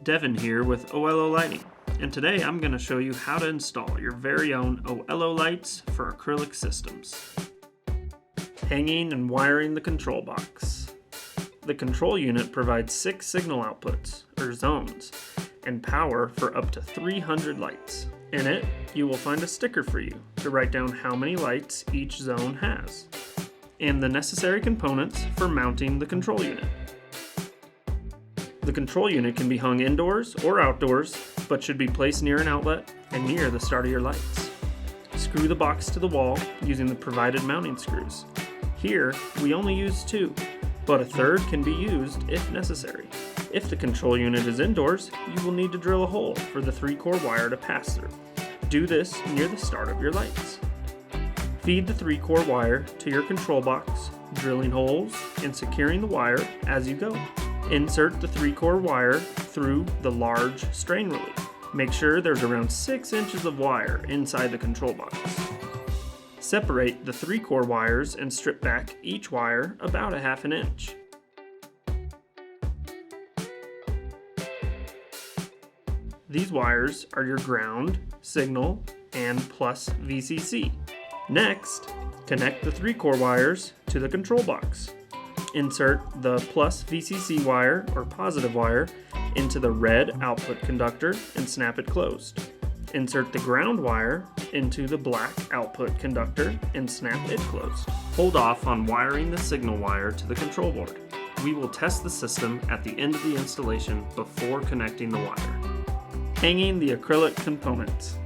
Devin here with Oelo Lighting, and today I'm going to show you how to install your very own Oelo lights for acrylic systems. Hanging and wiring the control box. The control unit provides 6 signal outputs, or zones, and power for up to 300 lights. In it, you will find a sticker for you to write down how many lights each zone has, and the necessary components for mounting the control unit. The control unit can be hung indoors or outdoors, but should be placed near an outlet and near the start of your lights. Screw the box to the wall using the provided mounting screws. Here, we only use 2, but a third can be used if necessary. If the control unit is indoors, you will need to drill a hole for the 3-core wire to pass through. Do this near the start of your lights. Feed the 3-core wire to your control box, drilling holes and securing the wire as you go. Insert the 3-core wire through the large strain relief. Make sure there's around 6 inches of wire inside the control box. Separate the 3-core wires and strip back each wire about a ½ inch. These wires are your ground, signal, and plus VCC. Next, connect the 3-core wires to the control box. Insert the plus VCC wire or positive wire into the red output conductor and snap it closed. Insert the ground wire into the black output conductor and snap it closed. Hold off on wiring the signal wire to the control board. We will test the system at the end of the installation before connecting the wire. Hanging the acrylic components.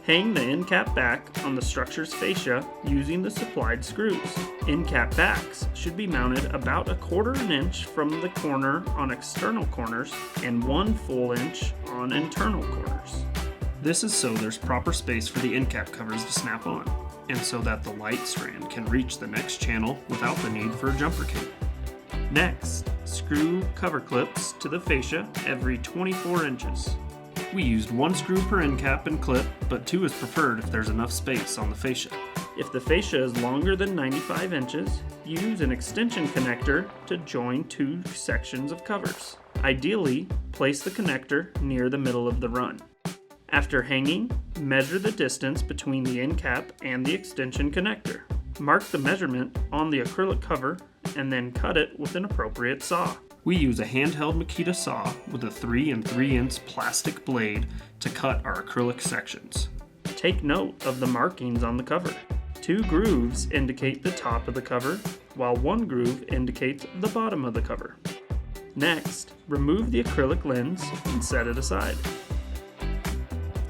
Hang the end cap back on the structure's fascia using the supplied screws. End cap backs should be mounted about 1/4 inch from the corner on external corners and 1 full inch on internal corners. This is so there's proper space for the end cap covers to snap on, and so that the light strand can reach the next channel without the need for a jumper cape. Next, screw cover clips to the fascia every 24 inches. We used 1 screw per end cap and clip, but 2 is preferred if there's enough space on the fascia. If the fascia is longer than 95 inches, use an extension connector to join 2 sections of covers. Ideally, place the connector near the middle of the run. After hanging, measure the distance between the end cap and the extension connector. Mark the measurement on the acrylic cover and then cut it with an appropriate saw. We use a handheld Makita saw with a 3 3/8 plastic blade to cut our acrylic sections. Take note of the markings on the cover. 2 grooves indicate the top of the cover, while 1 groove indicates the bottom of the cover. Next, remove the acrylic lens and set it aside.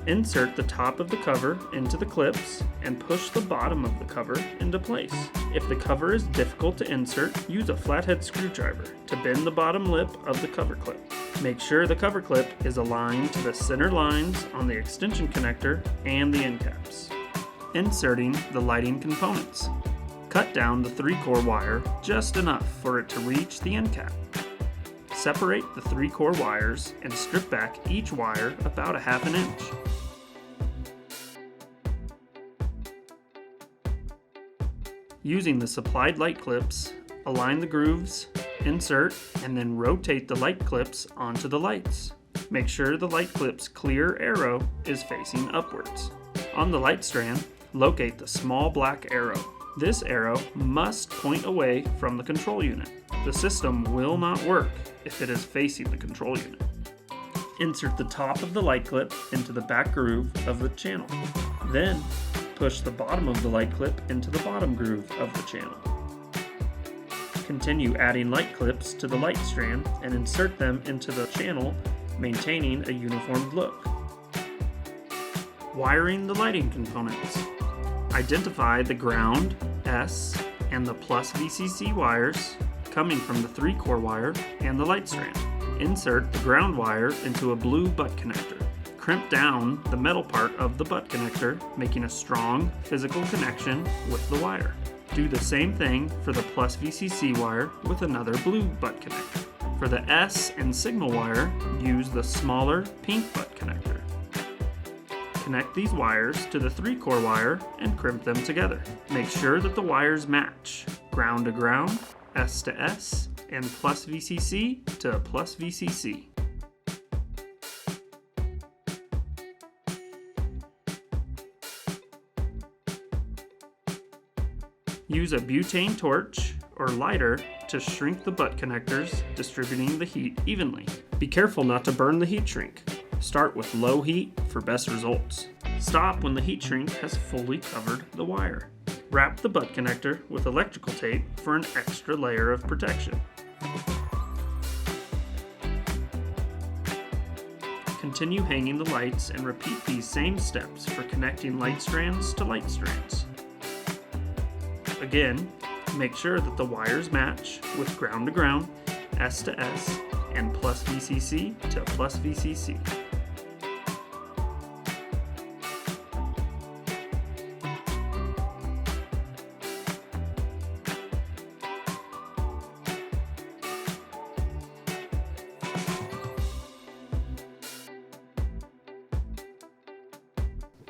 Insert the top of the cover into the clips and push the bottom of the cover into place. If the cover is difficult to insert, use a flathead screwdriver to bend the bottom lip of the cover clip. Make sure the cover clip is aligned to the center lines on the extension connector and the end caps. Inserting the lighting components. Cut down the 3-core wire just enough for it to reach the end cap. Separate the 3-core wires and strip back each wire about a ½ inch. Using the supplied light clips, align the grooves, insert, and then rotate the light clips onto the lights. Make sure the light clip's clear arrow is facing upwards. On the light strand, locate the small black arrow. This arrow must point away from the control unit. The system will not work if it is facing the control unit. Insert the top of the light clip into the back groove of the channel. Then, push the bottom of the light clip into the bottom groove of the channel. Continue adding light clips to the light strand and insert them into the channel, maintaining a uniform look. Wiring the lighting components. Identify the ground, S, and the plus VCC wires coming from the 3-core wire and the light strand. Insert the ground wire into a blue butt connector. Crimp down the metal part of the butt connector, making a strong physical connection with the wire. Do the same thing for the plus VCC wire with another blue butt connector. For the S and signal wire, use the smaller pink butt connector. Connect these wires to the 3-core wire and crimp them together. Make sure that the wires match, ground to ground, S to S, and plus VCC to plus VCC. Use a butane torch or lighter to shrink the butt connectors, distributing the heat evenly. Be careful not to burn the heat shrink. Start with low heat for best results. Stop when the heat shrink has fully covered the wire. Wrap the butt connector with electrical tape for an extra layer of protection. Continue hanging the lights and repeat these same steps for connecting light strands to light strands. Again, make sure that the wires match with ground to ground, S to S, and plus VCC to plus VCC.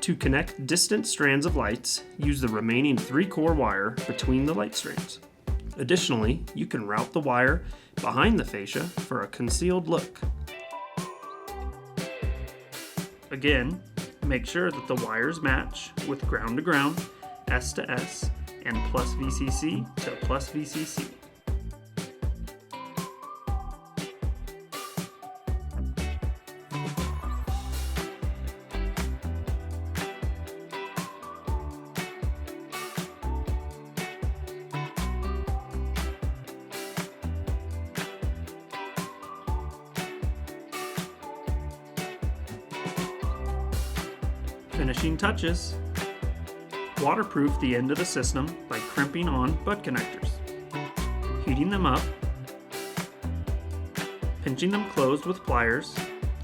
To connect distant strands of lights, use the remaining 3-core wire between the light strands. Additionally, you can route the wire behind the fascia for a concealed look. Again, make sure that the wires match with ground to ground, S to S, and plus VCC to plus VCC. Finishing touches. Waterproof the end of the system by crimping on butt connectors, heating them up, pinching them closed with pliers,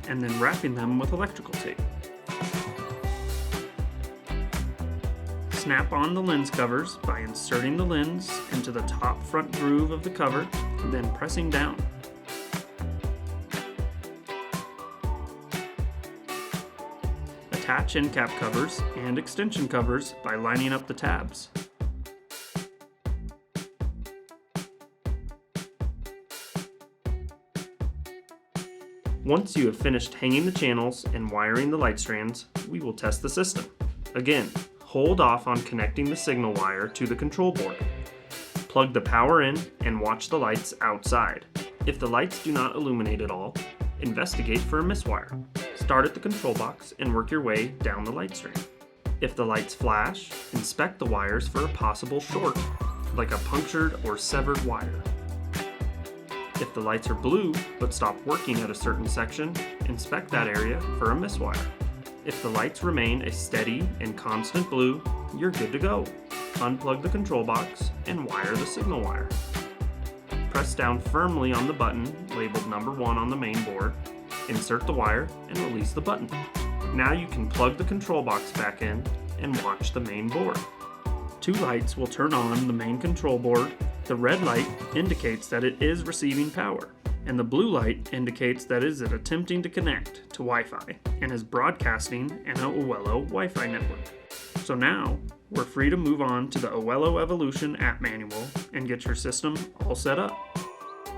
and then wrapping them with electrical tape. Snap on the lens covers by inserting the lens into the top front groove of the cover, then pressing down. Attach end cap covers and extension covers by lining up the tabs. Once you have finished hanging the channels and wiring the light strands, we will test the system. Again, hold off on connecting the signal wire to the control board. Plug the power in and watch the lights outside. If the lights do not illuminate at all, investigate for a miswire. Start at the control box and work your way down the light strand. If the lights flash, inspect the wires for a possible short, like a punctured or severed wire. If the lights are blue but stop working at a certain section, inspect that area for a miswire. If the lights remain a steady and constant blue, you're good to go. Unplug the control box and wire the signal wire. Press down firmly on the button labeled number 1 on the main board, insert the wire, and release the button. Now you can plug the control box back in and watch the main board. 2 lights will turn on the main control board. The red light indicates that it is receiving power, and the blue light indicates that it is attempting to connect to Wi-Fi and is broadcasting an Oelo Wi-Fi network. So now, we're free to move on to the Oelo Evolution app manual and get your system all set up.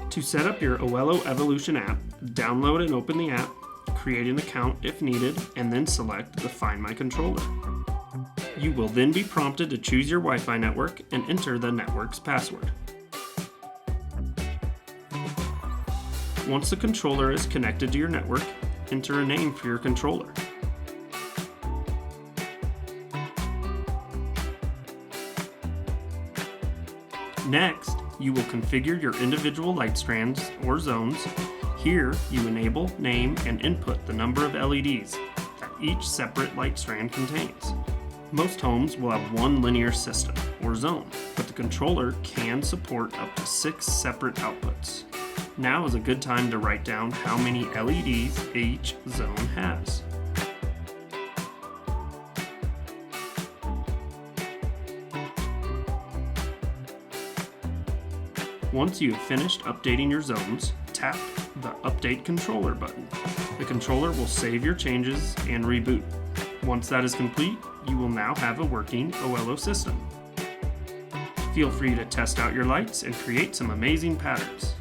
To set up your Oelo Evolution app, download and open the app, create an account if needed, and then select the Find My Controller. You will then be prompted to choose your Wi-Fi network and enter the network's password. Once the controller is connected to your network, enter a name for your controller. Next, you will configure your individual light strands or zones. Here, you enable, name, and input the number of LEDs that each separate light strand contains. Most homes will have one linear system or zone, but the controller can support up to 6 separate outputs. Now is a good time to write down how many LEDs each zone has. Once you have finished updating your zones, tap the Update Controller button. The controller will save your changes and reboot. Once that is complete, you will now have a working Oelo system. Feel free to test out your lights and create some amazing patterns.